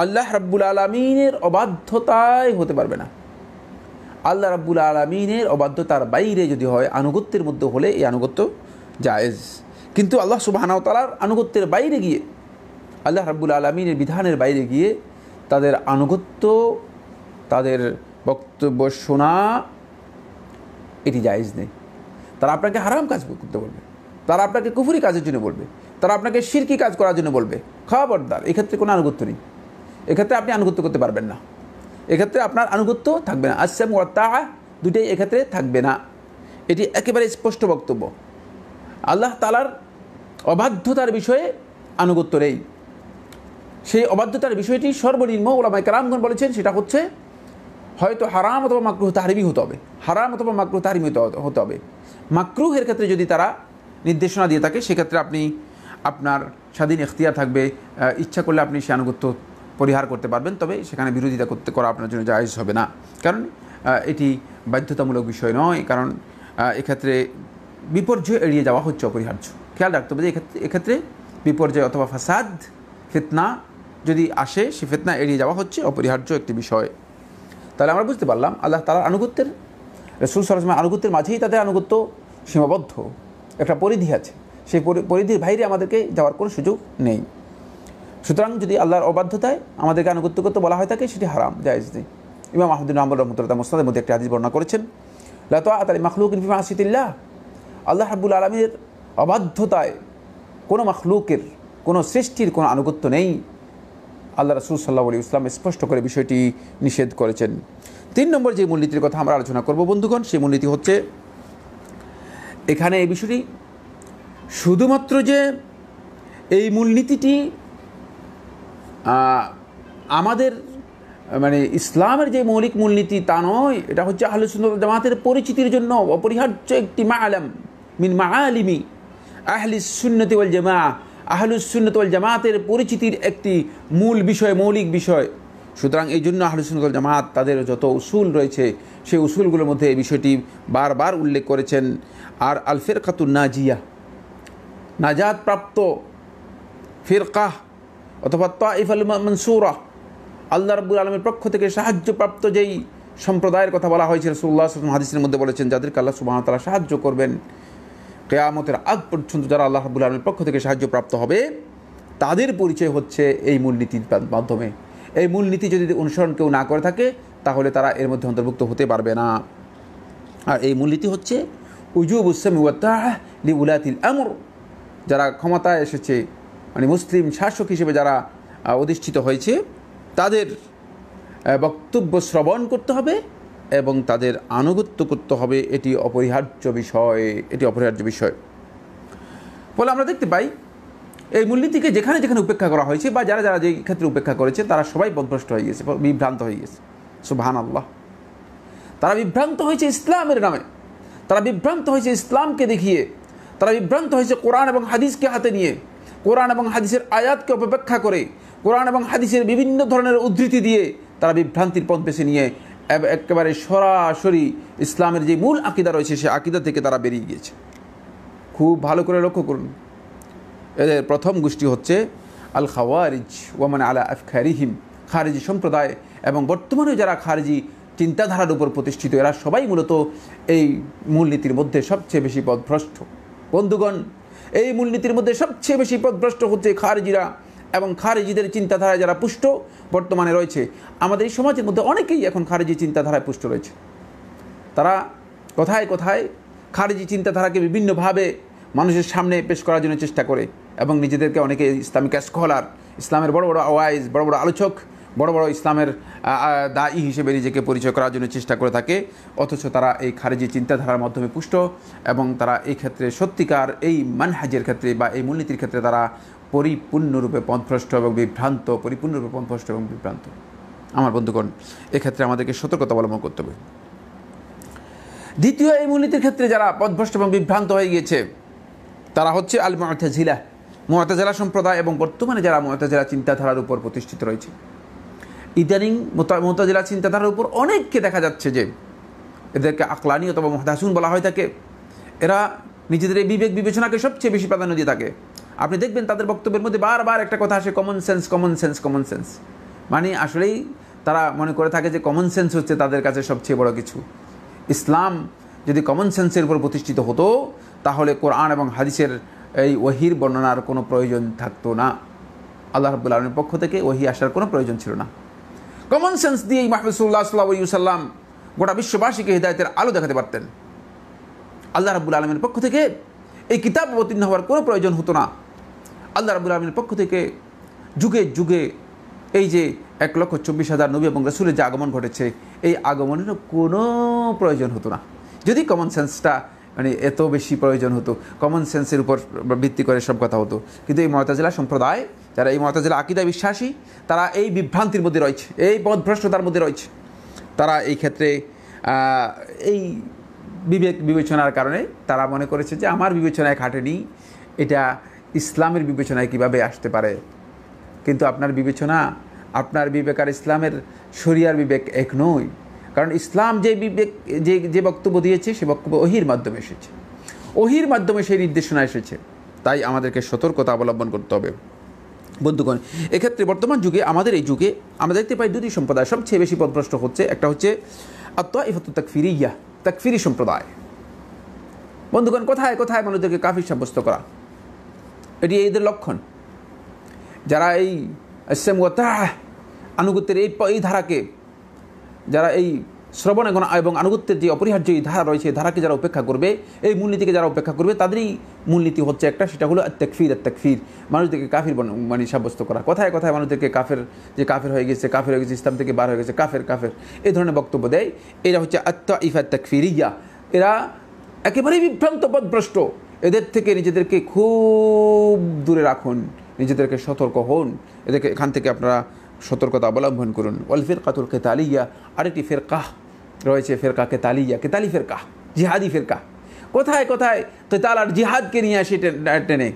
আল্লাহ রাব্বুল আলামিনের অবাধ্যতায় হতে পারবে না। আল্লাহ রাব্বুল আলামিনের অবাধ্যতার বাইরে যদি হয়, আনুগত্যের মধ্যে হলে এই আনুগত্য জায়েজ। কিন্তু আল্লাহ সুবহানাহু ওয়া তাআলার আনুগত্যের বাইরে গিয়ে, আল্লাহ রাব্বুল আলামিনের বিধানের বাইরে গিয়ে তাদের আনুগত্য, তাদের বক্তব্য শোনা, এটি জায়েজ নেই। তারা আপনাকে হারাম কাজ করতে বলবে, তারা আপনাকে কুফরি কাজের জন্য বলবে, তারা আপনাকে শিরকি কাজ করার জন্য বলবে, খবরদার, এক্ষেত্রে কোনো আনুগত্য নেই। এক্ষেত্রে আপনি আনুগত্য করতে পারবেন না, এক্ষেত্রে আপনার আনুগত্য থাকবে না। আসসাম ওয়া তাআ দুটোই এক্ষেত্রে থাকবে না। এটি একেবারে স্পষ্ট বক্তব্য। আল্লাহ তাআলার অবাধ্যতার বিষয়ে আনুগত্য নেই। সেই অবাধ্যতার বিষয়টি সর্বনিম্ন উলামায়ে কেরামগণ বলেছেন, সেটা হচ্ছে হয়তো হারাম অথবা মাকরুহ তাহরিমি হতে হবে, হারাম অথবা মাকরুহ তাহরিমি হতে হবে। মাকরুহের ক্ষেত্রে যদি তারা নির্দেশনা দিয়ে থাকে, সেক্ষেত্রে আপনার স্বাধীন এখতিয়ার থাকবে, ইচ্ছা করলে আপনি সে আনুগত্য পরিহার করতে পারবেন, তবে সেখানে বিরোধিতা করা আপনার জন্য জায়েজ হবে না, কারণ এটি বাধ্যতামূলক বিষয় নয়। কারণ এক্ষেত্রে বিপর্যয় এড়িয়ে যাওয়া হচ্ছে অপরিহার্য। খেয়াল রাখতে হবে যে এক্ষেত্রে বিপর্যয় অথবা ফাসাদ, ফিতনা যদি আসে, সে ফিতনা এড়িয়ে যাওয়া হচ্ছে অপরিহার্য একটি বিষয়। তাহলে আমরা বুঝতে পারলাম আল্লাহ তাআলার আনুগত্যের, রাসূল সাল্লাল্লাহু আলাইহি ওয়াসাল্লামের আনুগত্যের মাঝেই তাদের আনুগত্য সীমাবদ্ধ, একটা পরিধি আছে, সেই পরিধির বাইরে আমাদেরকে যাওয়ার কোনো সুযোগ নেই। সুতরাং যদি আল্লাহর অবাধ্যতায় আমাদেরকে আনুগত্য করতে বলা হয় থাকে, সেটি হারাম, জায়েজ নেই। ইমাম আহমদ বিন হাম্বল রাহমাতুল্লাহ মুসনাদের মধ্যে একটি হাদিস বর্ণনা করেছেন, লা তাআতা লিমাখলুকিন ফি মাসিয়াতিল্লাহ, আল্লাহ রাব্বুল আলামিনের অবাধ্যতায় কোনো মাখলুকের, কোনো সৃষ্টির কোনো আনুগত্য নেই। আল্লাহ রাসূল সাল্লাল্লাহু আলাইহি ওয়াসাল্লাম স্পষ্ট করে বিষয়টি নিষেধ করেছেন। 3 নম্বর যে মূলনীতির কথা আমরা আলোচনা করব বন্ধুগণ, সেই মূলনীতি হচ্ছে, এখানে এই বিষয়টি শুধুমাত্র যে এই মূলনীতিটি আমাদের ইসলামের যে মৌলিক মূলনীতি তা নয়, এটা হচ্ছে আহলুস সুন্নাত ওয়াল জামাতের পরিচিতির জন্য অপরিহার্য একটি মাআলাম মিন মাআলিমি আহলিস সুন্নাতি ওয়াল জামাআহ, আহলুস সুন্নাত ওয়াল জামাতের পরিচিতির একটি মূল বিষয়, মৌলিক বিষয়। সুতরাং এই জন্য আহলুস সুন্নাত ওয়াল জামাত তাদের যত উসুল রয়েছে, সেই উসুলগুলোর মধ্যে এই বিষয়টি বারবার উল্লেখ করেছেন। আর আল ফিরকাতুন নাজিয়া, নাজাত প্রাপ্ত ফিরকাহ অথবা তাইফাল মানসুরা, আল্লাহ রাব্বুল আলামিনের পক্ষ থেকে সাহায্যপ্রাপ্ত যেই সম্প্রদায়ের কথা বলা হয়েছে, রাসূলুল্লাহ সাল্লাল্লাহু আলাইহি ওয়াসাল্লাম হাদিসের মধ্যে বলেছেন, যাদেরকে আল্লাহ সুবহানাহু ওয়া তাআলা সাহায্য করবেন, কিয়ামতের আগ পর্যন্ত যারা আল্লাহ রাব্বুল আলামিনের পক্ষ থেকে সাহায্যপ্রাপ্ত হবে, তাদের পরিচয় হচ্ছে এই মূলনীতির মাধ্যমে। এই মূলনীতি যদি অনুসরণ কেউ না করে থাকে, তাহলে তারা এর মধ্যে অন্তর্ভুক্ত হতে পারবে না। আর এই মূলনীতি হচ্ছে উজুবুস সাম'i ওয়াত তাআ লি উলাতিল আমর, যারা ক্ষমতায় এসেছে, মুসলিম শাসক হিসেবে যারা অধিষ্ঠিত হয়েছে, তাদের বক্তব্য শ্রবণ করতে হবে এবং তাদের আনুগত্য করতে হবে। এটি অপরিহার্য বিষয়, এটি অপরিহার্য বিষয়। ফলে আমরা দেখতে পাই এই মূলনীতিকে যেখানে যেখানে উপেক্ষা করা হয়েছে, বা যারা যারা যে ক্ষেত্রে উপেক্ষা করেছে, তারা সবাই পথভ্রষ্ট হয়ে গেছে, বিভ্রান্ত হয়ে গেছে। সুবহানাল্লাহ, তারা বিভ্রান্ত হয়েছে ইসলামের নামে, তারা বিভ্রান্ত হয়েছে ইসলামকে দেখিয়ে, তারা বিভ্রান্ত হয়েছে কোরআন এবং হাদিসকে হাতে নিয়ে, কোরআন এবং হাদিসের আয়াতকে অপব্যাখ্যা করে, কোরআন এবং হাদিসের বিভিন্ন ধরনের উদ্ধৃতি দিয়ে তারা বিভ্রান্তির পথ বেছে নিয়ে একেবারে সরাসরি ইসলামের যে মূল আকিদা রয়েছে সে আকিদা থেকে তারা বেরিয়ে গিয়েছে। খুব ভালো করে লক্ষ্য করুন, এদের প্রথম গোষ্ঠী হচ্ছে আল খাওয়ারিজ ওয়ামান আলা আফখারিহিম, খারিজি সম্প্রদায় এবং বর্তমানে যারা খারিজি চিন্তাধারার উপর প্রতিষ্ঠিত, এরা সবাই মূলত এই মূলনীতির মধ্যে সবচেয়ে বেশি পথভ্রষ্ট। বন্ধুগণ, এই মূলনীতির মধ্যে সবচেয়ে বেশি পথভ্রষ্ট হচ্ছে খারিজিরা এবং খারিজিদের চিন্তাধারায় যারা পুষ্ট বর্তমানে রয়েছে। আমাদের এই সমাজের মধ্যে অনেকেই এখন খারিজি চিন্তাধারায় পুষ্ট রয়েছে। তারা কোথায় কোথায় খারিজি চিন্তাধারাকে বিভিন্নভাবে মানুষের সামনে পেশ করার জন্য চেষ্টা করে এবং নিজেদেরকে অনেকে ইসলামিক স্কলার, ইসলামের বড় বড় আওয়াইজ, বড় বড় আলোচক, বড় বড় ইসলামের দায়ী হিসেবে নিজেকে পরিচয় করার জন্য চেষ্টা করে থাকে, অথচ তারা এই খারিজি চিন্তাধারার মাধ্যমে পুষ্ট এবং তারা এই ক্ষেত্রে সত্যিকার এই মানহাজের ক্ষেত্রে বা এই মূলনীতির ক্ষেত্রে তারা পরিপূর্ণরূপে পথভ্রষ্ট এবং বিভ্রান্ত, পরিপূর্ণরূপে পথভ্রষ্ট এবং বিভ্রান্ত। আমার বন্ধুগণ, এক্ষেত্রে আমাদেরকে সতর্কতা অবলম্বন করতে হবে। দ্বিতীয় এই মূলনীতির ক্ষেত্রে যারা পথভ্রষ্ট এবং বিভ্রান্ত হয়ে গিয়েছে তারা হচ্ছে আল মুতাজিলা, মুতাজিলা সম্প্রদায় এবং বর্তমানে যারা মুতাজিলা চিন্তাধারার উপর প্রতিষ্ঠিত রয়েছে। ইদানিং মুতাজিলা চিন্তাধারার উপর অনেককে দেখা যাচ্ছে যে এদেরকে আকলানি অথবা মুহদাসুন বলা হয় থাকে। এরা নিজেদের এই বিবেক বিবেচনাকে সবচেয়ে বেশি প্রাধান্য দিয়ে থাকে। আপনি দেখবেন তাদের বক্তব্যের মধ্যে বারবার একটা কথা আসে, common sense, common sense, common sense. মানে আসলেই তারা মনে করে থাকে যে কমন সেন্স হচ্ছে তাদের কাছে সবচেয়ে বড় কিছু। ইসলাম যদি কমন সেন্সের উপর প্রতিষ্ঠিত হতো তাহলে কোরআন এবং হাদিসের এই ওহির বর্ণনার কোনো প্রয়োজন থাকতো না। আল্লাহ রাব্বুল আলামিনের পক্ষ থেকে ওহি আসার কোনো প্রয়োজন ছিল না। কমন সেন্স দিয়েই মুহাম্মদ সাল্লাল্লাহু আলাইহি ওয়াসাল্লাম গোটা বিশ্ববাসীকে হিদায়াতের আলো দেখাতে পারতেন। আল্লাহ রাব্বুল আলামিনের পক্ষ থেকে এই কিতাব অবতীর্ণ হওয়ার কোনো প্রয়োজন হতো না। আল্লাহ রাব্বুল আলামিনের পক্ষ থেকে যুগে যুগে এই যে 1,24,000 নবী এবং রাসূলের যে আগমন ঘটেছে, এই আগমনেরও কোনো প্রয়োজন হতো না যদি কমন সেন্সটা মানে এত বেশি প্রয়োজন হতো, কমন সেন্সের উপর ভিত্তি করে সব কথা হতো। কিন্তু এই মুতাজিলা সম্প্রদায়, যারা এই মুতাজিলা আকীদা বিশ্বাসী, তারা এই বিভ্রান্তির মধ্যে রয়েছে, এই পথভ্রষ্টতার মধ্যে রয়েছে। তারা এই ক্ষেত্রে এই বিবেক বিবেচনার কারণে তারা মনে করেছে যে আমার বিবেচনায় খাটেনি, এটা ইসলামের বিবেচনায় কিভাবে আসতে পারে। কিন্তু আপনার বিবেচনা, আপনার বিবেক আর ইসলামের শরিয়ার বিবেক এক নয়। কারণ ইসলাম যে বিবেক যে বক্তব্য দিয়েছে সে বক্তব্য ওহির মাধ্যমে এসেছে, ওহির মাধ্যমে সেই নির্দেশনা এসেছে। তাই আমাদেরকে সতর্কতা অবলম্বন করতে হবে। বন্ধুগণ, এক্ষেত্রে বর্তমান যুগে, আমাদের এই যুগে আমরা দেখতে পাই দুটি সম্প্রদায় সবচেয়ে বেশি পথভ্রষ্ট হচ্ছে। একটা হচ্ছে আত-তাইফাতুত তাকফিরিয়া, তাকফিরি সম্প্রদায়। বন্ধুগণ, কোথায় কোথায় মানুষদেরকে কাফির সাব্যস্ত করা, এটি এদের লক্ষণ। যারা এই ইসলাম ওয়া তাআহ আনুগত্যের এই ধারাকে, যারা এই শ্রবণ এবং আনুগত্যের যে অপরিহার্য এই ধারা রয়েছে, ধারাকে যারা উপেক্ষা করবে, এই মূলনীতিকে যারা উপেক্ষা করবে, তাদেরই মূলনীতি হচ্ছে একটা, সেটা হলো তাকফির। তাকফির মানুষদেরকে কাফির মানে সাব্যস্ত করা। কোথায় কোথায় মানুষদেরকে কাফের, যে কাফের হয়ে গেছে, কাফের হয়ে গেছে, ইসলাম থেকে বার হয়ে গেছে, কাফের কাফের এই ধরনের বক্তব্য দেয়। এরা হচ্ছে আত-তাইফা তাকফিরিয়া। এরা একেবারেই বিভ্রান্ত, পথভ্রষ্ট। এদের থেকে নিজেদেরকে খুব দূরে রাখুন, নিজেদেরকে সতর্ক হন, এদেরকে এখান থেকে আপনারা সতর্কতা অবলম্বন করুন। ওয়াল ফিরকাতুল কিতালিয়া, আরেকটি ফেরকাহ রয়েছে, ফেরকা কেতালিয়া, কেতালি ফেরকা, জিহাদি ফেরকা। কোথায় কোথায় কেতাল আর জিহাদকে নিয়ে আসে টেনে,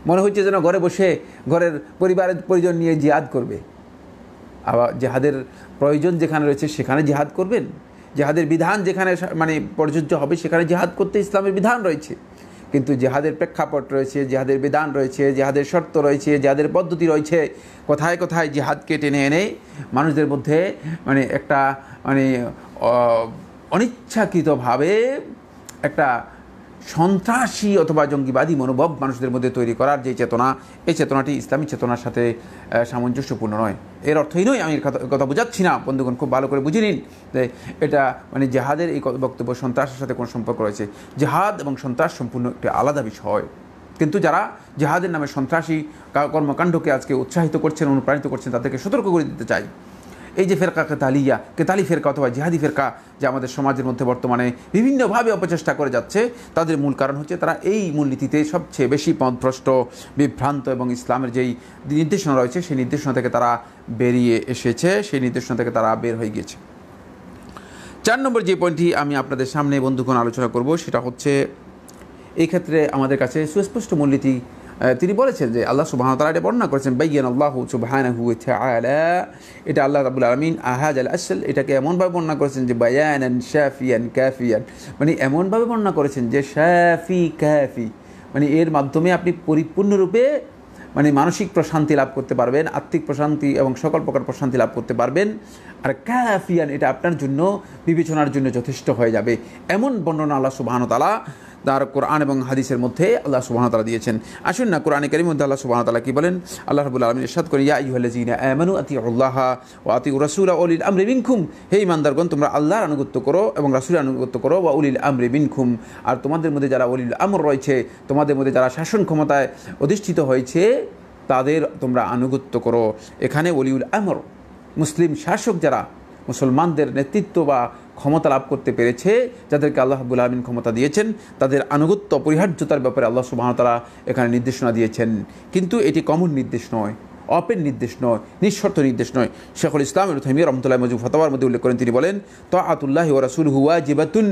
মনে হচ্ছে যেন ঘরে বসে ঘরের পরিবারের পরিজন নিয়ে জিহাদ করবে। আবার জিহাদের প্রয়োজন যেখানে রয়েছে সেখানে জিহাদ করবেন, জিহাদের বিধান যেখানে মানে প্রযোজ্য হবে সেখানে জিহাদ করতে ইসলামের বিধান রয়েছে। কিন্তু জিহাদের প্রেক্ষাপট রয়েছে, জিহাদের বিধান রয়েছে, জিহাদের শর্ত রয়েছে, জিহাদের পদ্ধতি রয়েছে। কোথায় কোথায় জিহাদকে টেনে এনে মানুষদের মধ্যে মানে একটা মানে অনিচ্ছাকৃতভাবে একটা সন্ত্রাসী অথবা জঙ্গিবাদী মনোভাব মানুষদের মধ্যে তৈরি করার যে চেতনা, এই চেতনাটি ইসলামী চেতনার সাথে সামঞ্জস্যপূর্ণ নয়। এর অর্থই নয়, আমি কথা বোঝাচ্ছি না। বন্ধুগণ, খুব ভালো করে বুঝে নিন যে এটা মানে জিহাদের এই বক্তব্য সন্ত্রাসের সাথে কোনো সম্পর্ক রয়েছে। জিহাদ এবং সন্ত্রাস সম্পূর্ণ একটি আলাদা বিষয়। কিন্তু যারা জিহাদের নামে সন্ত্রাসী কর্মকাণ্ডকে আজকে উৎসাহিত করছেন, অনুপ্রাণিত করছেন, তাদেরকে সতর্ক করে দিতে চাই। এই যে ফেরকা কেতালিয়া, কেতালি ফেরকা অথবা জিহাদি ফেরকা, যে আমাদের সমাজের মধ্যে বর্তমানে বিভিন্নভাবে অপচেষ্টা করে যাচ্ছে, তাদের মূল কারণ হচ্ছে তারা এই মূলনীতিতে সবচেয়ে বেশি পথভ্রষ্ট, বিভ্রান্ত এবং ইসলামের যেই নির্দেশনা রয়েছে সেই নির্দেশনা থেকে তারা বেরিয়ে এসেছে, সেই নির্দেশনা থেকে তারা বের হয়ে গিয়েছে। 4 নম্বর যে পয়েন্টটি আমি আপনাদের সামনে বন্ধুগণ আলোচনা করব সেটা হচ্ছে এই ক্ষেত্রে আমাদের কাছে সুস্পষ্ট মূলনীতি তিনি বলেছেন যে আল্লাহ সুবহানাহু ওয়া তাআলা এটা বর্ণনা করেছেন, বাইয়ান আল্লাহু সুবহানাহু ওয়া তাআলা, এটা আল্লাহ রাব্বুল আলামিন আহাজ আল আসল, এটাকে এমনভাবে বর্ণনা করেছেন যে বায়ানান শাফিয়ান কাফিয়ান, মানে এমনভাবে বর্ণনা করেছেন যে শাফি কাফি, মানে এর মাধ্যমে আপনি পরিপূর্ণরূপে মানে মানসিক প্রশান্তি লাভ করতে পারবেন, আত্মিক প্রশান্তি এবং সকল প্রকার প্রশান্তি লাভ করতে পারবেন। আর কাফিয়ান, এটা আপনার জন্য বিবেচনার জন্য যথেষ্ট হয়ে যাবে। এমন বর্ণনা আল্লাহ সুবহানাহু ওয়া তাআলা তার কোরআন এবং হাদিসের মধ্যে আল্লাহ সুবহানাহু ওয়া তাআলা দিয়েছেন। আসুন না কোরআনে কারীমের মধ্যে আল্লাহ সুবহানাহু ওয়া তাআলা কি বলেন। আল্লাহ রাব্বুল আলামিন ইরশাদ করেন, ইয়া আইয়ুহাল্লাযীনা আমানু আতিউল্লাহা ওয়া আতিউর রাসূলা ওয়া উলিল আমরি মিনকুম, হে ঈমানদারগণ তোমরা আল্লাহর আনুগত্য করো এবং রাসূলের আনুগত্য করো, ওয়া উলিল আমরি মিনকুম, আর তোমাদের মধ্যে যারা উলিল আমর রয়েছে, তোমাদের মধ্যে যারা শাসন ক্ষমতায় অধিষ্ঠিত হয়েছে তাদের তোমরা আনুগত্য করো। এখানে ওলিউল আমর মুসলিম শাসক যারা মুসলমানদের নেতৃত্ব বা ক্ষমতা লাভ করতে পেরেছে, যাদেরকে আল্লাহ রাব্বুল আলামিন ক্ষমতা দিয়েছেন, তাদের আনুগত্য অপরিহার্যতার ব্যাপারে আল্লাহ সুবহানাহু ওয়া তাআলা এখানে নির্দেশনা দিয়েছেন। কিন্তু এটি কমন নির্দেশ নয়, অপেন নির্দেশ নয়, নিঃশর্ত নির্দেশ নয়। শেখুল ইসলাম ইবনে তাইমিয়া রাহমাতুল্লাহি আলাইহি ফতোয়ার মধ্যে উল্লেখ করেন, তিনি বলেন, তাআতুল্লাহি ওয়া রাসূলুহু ওয়াজিবাতুন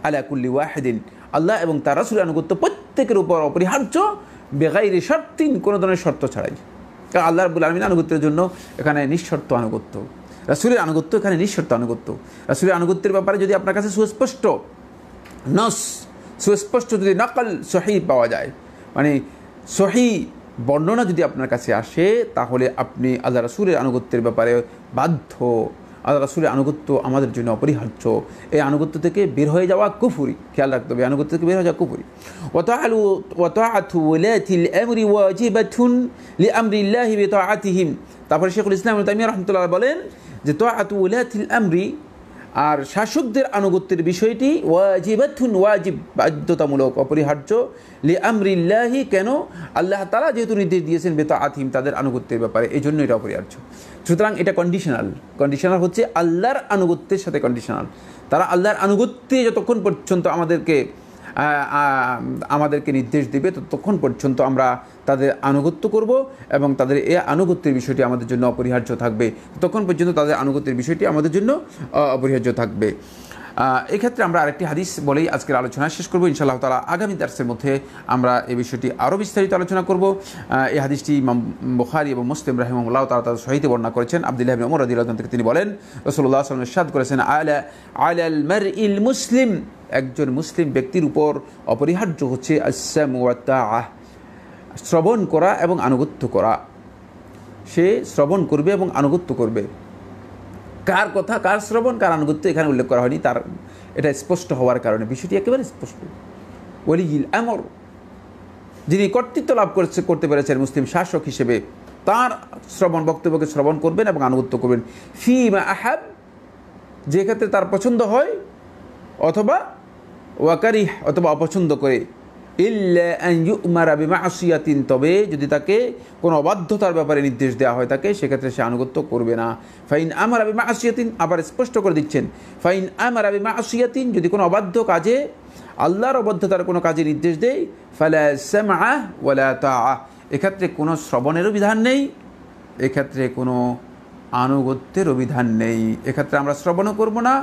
আলা কুল্লি ওয়াহিদিন, আল্লাহ এবং তার রাসূলের আনুগত্য প্রত্যেকের উপর অপরিহার্য, বেগাইরি শর্তিন, কোনো ধরনের শর্ত ছাড়াই। কারণ আল্লাহ রাব্বুল আলামিন আনুগত্যের জন্য এখানে নিঃশর্ত আনুগত্য, রাসূলের আনুগত্য এখানে নিঃশর্ত আনুগত্য। রাসূলের আনুগত্যের ব্যাপারে যদি আপনার কাছে সুস্পষ্ট নস, সুস্পষ্ট যদি নকল সহি পাওয়া যায়, মানে সহি বর্ণনা যদি আপনার কাছে আসে, তাহলে আপনি আল্লাহ রাসূলের আনুগত্যের ব্যাপারে বাধ্য। আল্লাহ রাসূলের আনুগত্য আমাদের জন্য অপরিহার্য। এই আনুগত্য থেকে বের হয়ে যাওয়া কুফরি, খেয়াল রাখতে হবে, আনুগত্য থেকে বের হয়ে যাওয়া কুফরি। ওয়া তাআতু ওয়ালাতিল আমরি ওয়াজিবাতুন লিআমরিল্লাহি বিতাআতিহিম। তারপরে শেখুল ইসলাম ইবনে তাইমিয়া রাহমাতুল্লাহ বলেন যে তাআতু ওয়ালাতিল আমরি, আর শাসকদের আনুগত্যের বিষয়টি ওয়াজিবাতুন, ওয়াজিব, বাধ্যতামূলক, অপরিহার্য, লিআমরিল্লাহি, কেন? আল্লাহ তাআলা যেহেতু নির্দেশ দিয়েছেন বিতাআতিহিম, তাদের আনুগত্যের ব্যাপারে, এই জন্য এটা অপরিহার্য। সুতরাং এটা কন্ডিশনাল। কন্ডিশনাল হচ্ছে আল্লাহর আনুগত্যের সাথে কন্ডিশনাল। তারা আল্লাহর আনুগত্যে যতক্ষণ পর্যন্ত আমাদেরকে নির্দেশ দেবে, ততক্ষণ পর্যন্ত আমরা তাদের আনুগত্য করব এবং তাদের এই আনুগত্যের বিষয়টি আমাদের জন্য অপরিহার্য থাকবে। ততক্ষণ পর্যন্ত তাদের আনুগত্যের বিষয়টি আমাদের জন্য অপরিহার্য থাকবে। এক্ষেত্রে আমরা আরেকটি হাদিস বলেই আজকের আলোচনা শেষ করব ইনশাআল্লাহ তাআলা। আগামী দার্সের মধ্যে আমরা এই বিষয়টি আরও বিস্তারিত আলোচনা করব। এই হাদিসটি ইমাম বুখারী এবং মুসলিম রাহিমাহুল্লাহ তাআলা তাদের সহিতে বর্ণনা করেছেন। আব্দুল্লাহ ইবনে উমর রাদিয়াল্লাহু আনহু থেকে তিনি বলেন, রাসূলুল্লাহ সাল্লাল্লাহু আলাইহি ওয়াসাল্লাম ইরশাদ করেছেন, আলাল মারইল মুসলিম, একজন মুসলিম ব্যক্তির উপর অপরিহার্য হচ্ছে আস-সামউ ওয়া তাআহ, শ্রবণ করা এবং আনুগত্য করা। সে শ্রবণ করবে এবং আনুগত্য করবে। কার কথা, কার শ্রবণ, কার আনুগত্য এখানে উল্লেখ করা হয়নি, তার এটা স্পষ্ট হওয়ার কারণে বিষয়টি একেবারে স্পষ্ট। ওলিউল আমর, যিনি কর্তৃত্ব লাভ করতে পেরেছেন মুসলিম শাসক হিসেবে, তার শ্রবণ বক্তব্যকে শ্রবণ করবেন এবং আনুগত্য করবেন। ফিমা আহাব, যে ক্ষেত্রে তার পছন্দ হয়, অথবা ওয়াকারিহ, অথবা অপছন্দ করে। ইল্লা আন ইউমারা বিমাসিয়াতিন, তবে যদি তাকে কোনো অবাধ্যতার ব্যাপারে নির্দেশ দেওয়া হয় তাকে, সেক্ষেত্রে সে আনুগত্য করবে না। ফাইন আমারা বিমাসিয়াতিন, আবার স্পষ্ট করে দিচ্ছেন, ফাইন আমারা বিমাসিয়াতিন, যদি কোনো অবাধ্য কাজে, আল্লাহর অবাধ্যতার কোনো কাজে নির্দেশ দেয়, ফালা সামআ ওয়ালা তাআ, এক্ষেত্রে কোনো শ্রবণেরও বিধান নেই, এক্ষেত্রে কোনো আনুগত্যেরও বিধান নেই। এক্ষেত্রে আমরা শ্রবণও করব না,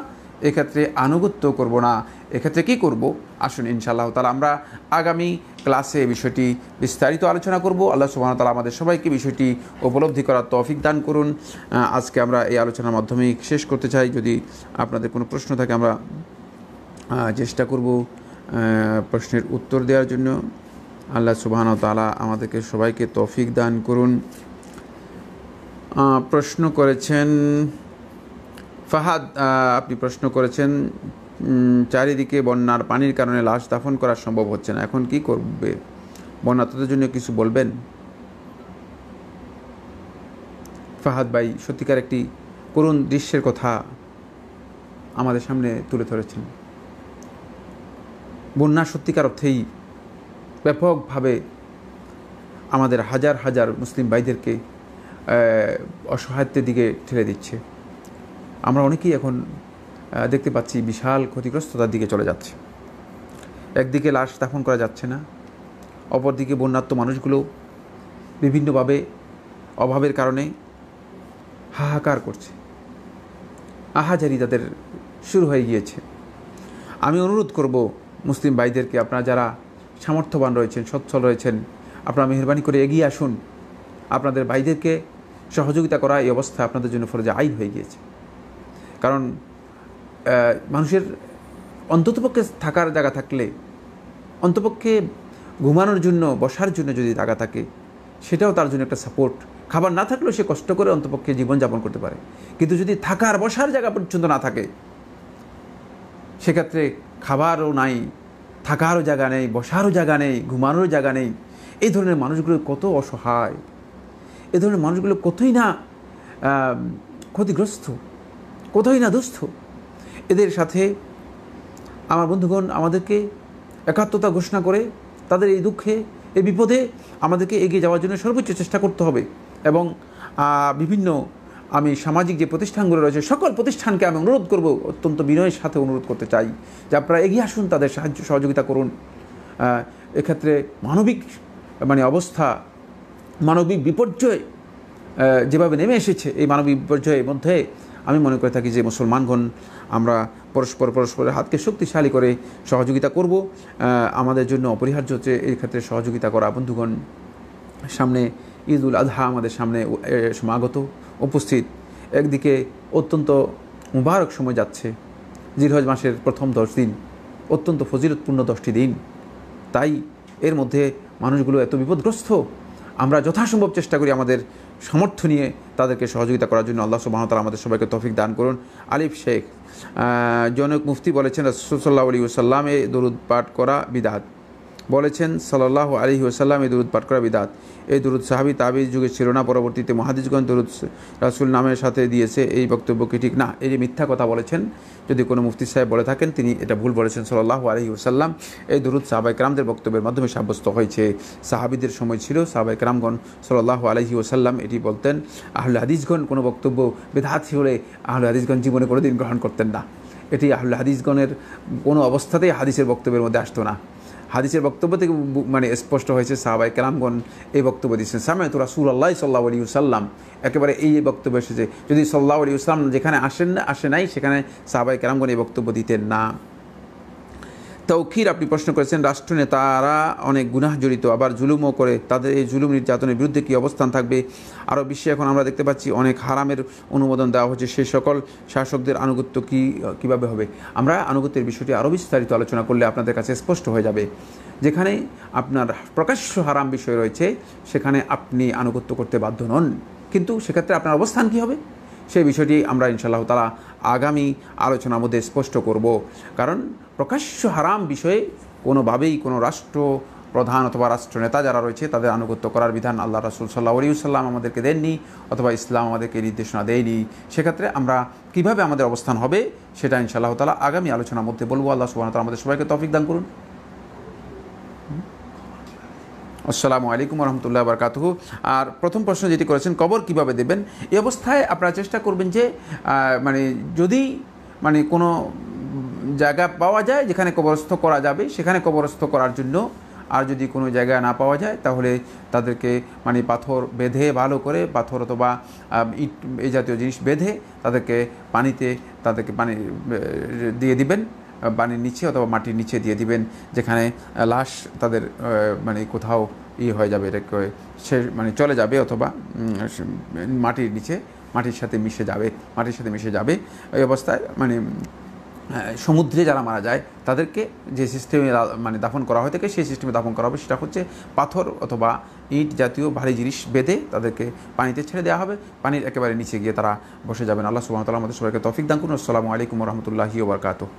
এক্ষেত্রে আনুগত্য করব না। এক্ষেত্রে কী করব? আসুন ইনশাআল্লাহ তাআলা আমরা আগামী ক্লাসে এই বিষয়টি বিস্তারিত আলোচনা করব। আল্লাহ সুবহানাহু ওয়া তাআলা আমাদের সবাইকে বিষয়টি উপলব্ধি করার তৌফিক দান করুন। আজকে আমরা এই আলোচনার মাধ্যমেই শেষ করতে চাই। যদি আপনাদের কোনো প্রশ্ন থাকে আমরা চেষ্টা করব প্রশ্নের উত্তর দেওয়ার জন্য। আল্লাহ সুবহানাহু ওয়া তাআলা আমাদেরকে সবাইকে তৌফিক দান করুন। প্রশ্ন করেছেন ফাহাদ, আপনি প্রশ্ন করেছেন, চারিদিকে বন্যার পানির কারণে লাশ দাফন করা সম্ভব হচ্ছে না, এখন কি করবে? বন্যার্তদের জন্য কিছু বলবেন? ফাহাদ ভাই সত্যিকার একটি করুণ দৃশ্যের কথা আমাদের সামনে তুলে ধরেছেন। বন্যা সত্যিকার অর্থেই ব্যাপকভাবে আমাদের হাজার হাজার মুসলিম ভাইদেরকে অসহায়ত্বের দিকে ঠেলে দিচ্ছে। আমরা অনেকেই এখন দেখতে পাচ্ছি বিশাল ক্ষতিগ্রস্ততার দিকে চলে যাচ্ছে। একদিকে লাশ দাফন করা যাচ্ছে না, অপরদিকে বন্যার্ত মানুষগুলো বিভিন্নভাবে অভাবের কারণে হাহাকার করছে, আহাজারি তাদের শুরু হয়ে গিয়েছে। আমি অনুরোধ করব মুসলিম ভাইদেরকে, আপনারা যারা সামর্থ্যবান রয়েছেন, সচ্ছল রয়েছেন, আপনারা মেহরবানি করে এগিয়ে আসুন। আপনাদের ভাইদেরকে সহযোগিতা করা এই অবস্থা আপনাদের জন্য ফরজে আইন হয়ে গিয়েছে। কারণ মানুষের অন্ততপক্ষে থাকার জায়গা থাকলে, অন্তপক্ষে ঘুমানোর জন্য, বসার জন্য যদি জায়গা থাকে, সেটাও তার জন্য একটা সাপোর্ট। খাবার না থাকলেও সে কষ্ট করে অন্তপক্ষে জীবনযাপন করতে পারে। কিন্তু যদি থাকার বসার জায়গা পর্যন্ত না থাকে, সেক্ষেত্রে খাবারও নাই, থাকারও জায়গা নেই, বসারও জায়গা নেই, ঘুমানোর জায়গা নেই। এই ধরনের মানুষগুলো কত অসহায়, এই ধরনের মানুষগুলো কতই না ক্ষতিগ্রস্ত, কতই না দুস্থ। এদের সাথে আমার বন্ধুগণ আমাদেরকে একাত্মতা ঘোষণা করে তাদের এই দুঃখে, এই বিপদে আমাদেরকে এগিয়ে যাওয়ার জন্য সর্বোচ্চ চেষ্টা করতে হবে। এবং বিভিন্ন আমি সামাজিক যে প্রতিষ্ঠানগুলো রয়েছে, সকল প্রতিষ্ঠানকে আমি অনুরোধ করব, অত্যন্ত বিনয়ের সাথে অনুরোধ করতে চাই যে আপনারা এগিয়ে আসুন, তাদের সাহায্য সহযোগিতা করুন। এক্ষেত্রে মানবিক অবস্থা, মানবিক বিপর্যয় যেভাবে নেমে এসেছে, এই মানবিক বিপর্যয়ের মধ্যে আমি মনে করে থাকি যে মুসলমানগণ আমরা পরস্পরের হাতকে শক্তিশালী করে সহযোগিতা করব। আমাদের জন্য অপরিহার্য হচ্ছে এই ক্ষেত্রে সহযোগিতা করা। বন্ধুগণ, সামনে ঈদ উল আজহা আমাদের সামনে সমাগত, উপস্থিত। একদিকে অত্যন্ত মুবারক সময় যাচ্ছে, জিলহজ মাসের প্রথম 10 দিন, অত্যন্ত ফজিলতপূর্ণ 10টি দিন। তাই এর মধ্যে মানুষগুলো এত বিপদগ্রস্ত, আমরা যথাসম্ভব চেষ্টা করি আমাদের সামর্থ্য নিয়ে তাদেরকে সহযোগিতা করার জন্য। আল্লাহ সুবহানাহু ওয়া তাআলা আমাদের সবাইকে তৌফিক দান করুন। আলিফ শেখ জনক মুফতি বলেছেন রাসূল সাল্লাল্লাহু আলাইহি ওয়াসাল্লাম এ দরুদ পাঠ করা বিদআত। বলেছেন সাল্লাল্লাহু আলাইহি ওয়াসাল্লাম এই দরুদ পাঠ করা বিদআত। এই দরুদ সাহাবী তাবিঈ যুগে ছিল না, পরবর্তীতে মুহাদ্দিসগণ দরুদ রাসূল নামের সাথে দিয়েছে। এই বক্তব্য কি ঠিক? না, এই যে মিথ্যা কথা বলেছেন, যদি কোনো মুফতি সাহেব বলে থাকেন তিনি এটা ভুল বলেছেন। সাল্লাল্লাহু আলাইহি ওয়াসাল্লাম এই দরুদ সাহাবায়ে কেরামদের বক্তব্যের মাধ্যমে সাব্যস্ত হয়েছে। সাহাবীদের সময় ছিল, সাহাবায়ে কেরামগণ সাল্লাল্লাহু আলাইহি ওয়াসাল্লাম এটি বলতেন। আহলে হাদিসগণ কোনো বক্তব্য বিদআত হলে আহলে হাদিসগণ জীবনে কোনোদিন গ্রহণ করতেন না। এটি আহলে হাদিসগণের কোনো অবস্থাতেই হাদিসের বক্তব্যের মধ্যে আসতো না। হাদিসের বক্তব্য থেকে স্পষ্ট হয়েছে সাহাবায়ে কেরামগণ এই বক্তব্য দিয়েছেন, সামিআতু রাসূলুল্লাহ সাল্লাল্লাহু আলাইহি ওয়াসাল্লাম, একেবারে এই বক্তব্য এসেছে। যদি সাল্লাল্লাহু আলাইহি ওয়াসাল্লাম যেখানে আসে নাই, সেখানে সাহাবায়ে কেরামগণ এই বক্তব্য দিতেন না। তৌকির আপনি প্রশ্ন করেছেন, রাষ্ট্রনেতারা অনেক গুনাহ জড়িত, আবার জুলুমও করে, তাদের এই জুলুম নির্যাতনের বিরুদ্ধে কী অবস্থান থাকবে? আরও বিশ্বে এখন আমরা দেখতে পাচ্ছি অনেক হারামের অনুমোদন দেওয়া হচ্ছে, সেই সকল শাসকদের আনুগত্য কীভাবে হবে? আমরা আনুগত্যের বিষয়টি আরও বিস্তারিত আলোচনা করলে আপনাদের কাছে স্পষ্ট হয়ে যাবে। যেখানে আপনার প্রকাশ্য হারাম বিষয় রয়েছে, সেখানে আপনি আনুগত্য করতে বাধ্য নন, কিন্তু সেক্ষেত্রে আপনার অবস্থান কী হবে সেই বিষয়টি আমরা ইনশাআল্লাহ তাআলা আগামী আলোচনার মধ্যে স্পষ্ট করব। কারণ প্রকাশ্য হারাম বিষয়ে কোনোভাবেই কোনো রাষ্ট্র প্রধান অথবা রাষ্ট্রনেতা যারা রয়েছে তাদের আনুগত্য করার বিধান আল্লাহ রাসূল সাল্লাল্লাহু আলাইহি ওয়াসাল্লাম আমাদেরকে দেননি, অথবা ইসলাম আমাদেরকে নির্দেশনা দেয়নি। সেক্ষেত্রে আমরা কিভাবে আমাদের অবস্থান হবে সেটা ইনশাআল্লাহ তাআলা আগামী আলোচনার মধ্যে বলবো। আল্লাহ সুবহানাহু ওয়া তাআলা আমাদের সবাইকে তৌফিক দান করুন। আসসালামু আলাইকুম ওয়া রাহমাতুল্লাহি ওয়া বারাকাতুহু। আর প্রথম প্রশ্ন যেটি করেছেন, কবর কিভাবে দেবেন? এই অবস্থায় আপনারা চেষ্টা করবেন যে যদি কোনো জায়গা পাওয়া যায় যেখানে কবরস্থ করা যাবে, সেখানে কবরস্থ করার জন্য। আর যদি কোনো জায়গা না পাওয়া যায়, তাহলে তাদেরকে পাথর বেঁধে, ভালো করে পাথর অথবা ইট এই জাতীয় জিনিস বেঁধে তাদেরকে পানি দিয়ে দিবেন, পানির নিচে অথবা মাটির নিচে দিয়ে দিবেন, যেখানে লাশ তাদের কোথাও হয়ে যাবে, এটাকে সে চলে যাবে, অথবা মাটির নিচে মাটির সাথে মিশে যাবে। এই অবস্থায় সমুদ্রে যারা মারা যায় তাদেরকে যে সিস্টেমে দাফন করা হয়ে থাকে, সেই সিস্টেমে দাফন করা হবে। সেটা হচ্ছে পাথর অথবা ইট জাতীয় ভারী জিনিস বেঁধে তাদেরকে পানিতে ছেড়ে দেওয়া হবে, পানির একেবারে নিচে গিয়ে তারা বসে যাবেন। আল্লাহ সুবহানাহু ওয়া তাআলা আমাদের সবাইকে তৌফিক দান করুন। আসসালামু আলাইকুম ওয়া রাহমাতুল্লাহি ওয়া বারাকাতুহু।